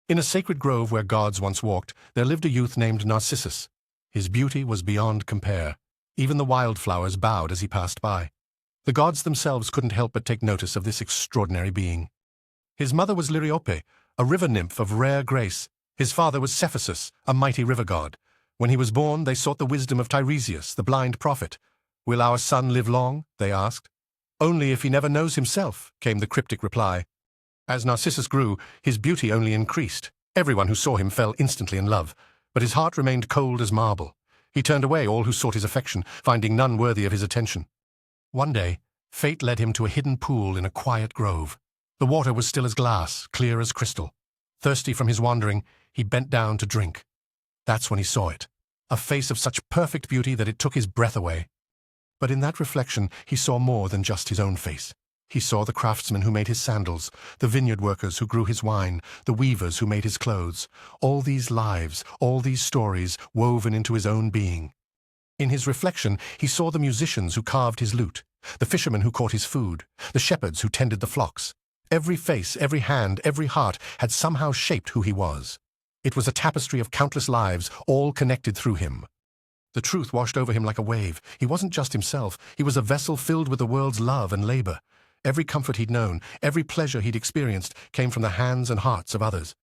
In a sacred grove where gods once walked, there lived a youth named Narcissus. His beauty was beyond compare. Even the wildflowers bowed as he passed by. The gods themselves couldn't help but take notice of this extraordinary being. His mother was Liriope, a river nymph of rare grace. His father was Cephisus, a mighty river god. When he was born, they sought the wisdom of Tiresias, the blind prophet. "Will our son live long?" they asked. "Only if he never knows himself," came the cryptic reply. As Narcissus grew, his beauty only increased. Everyone who saw him fell instantly in love, but his heart remained cold as marble. He turned away all who sought his affection, finding none worthy of his attention. One day, fate led him to a hidden pool in a quiet grove. The water was still as glass, clear as crystal. Thirsty from his wandering, he bent down to drink. That's when he saw it, a face of such perfect beauty that it took his breath away. But in that reflection, he saw more than just his own face. He saw the craftsmen who made his sandals, the vineyard workers who grew his wine, the weavers who made his clothes. All these lives, all these stories woven into his own being. In his reflection, he saw the musicians who carved his lute, the fishermen who caught his food, the shepherds who tended the flocks. Every face, every hand, every heart had somehow shaped who he was. It was a tapestry of countless lives, all connected through him. The truth washed over him like a wave. He wasn't just himself. He was a vessel filled with the world's love and labor. Every comfort he'd known, every pleasure he'd experienced, came from the hands and hearts of others.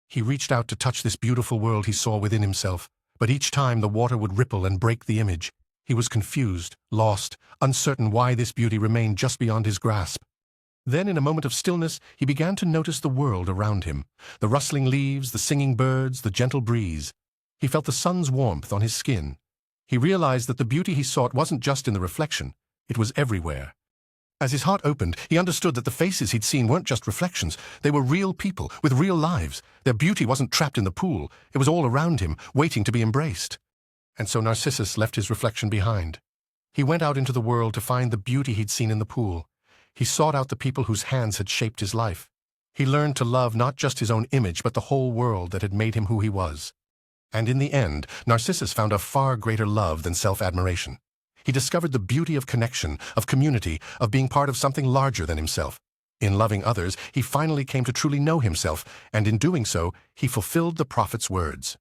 He reached out to touch this beautiful world he saw within himself, but each time the water would ripple and break the image. He was confused, lost, uncertain why this beauty remained just beyond his grasp. Then, in a moment of stillness, he began to notice the world around him, the rustling leaves, the singing birds, the gentle breeze. He felt the sun's warmth on his skin. He realized that the beauty he sought wasn't just in the reflection, it was everywhere. As his heart opened, he understood that the faces he'd seen weren't just reflections. They were real people, with real lives. Their beauty wasn't trapped in the pool. It was all around him, waiting to be embraced. And so Narcissus left his reflection behind. He went out into the world to find the beauty he'd seen in the pool. He sought out the people whose hands had shaped his life. He learned to love not just his own image, but the whole world that had made him who he was. And in the end, Narcissus found a far greater love than self-admiration. He discovered the beauty of connection, of community, of being part of something larger than himself. In loving others, he finally came to truly know himself, and in doing so, he fulfilled the prophet's words.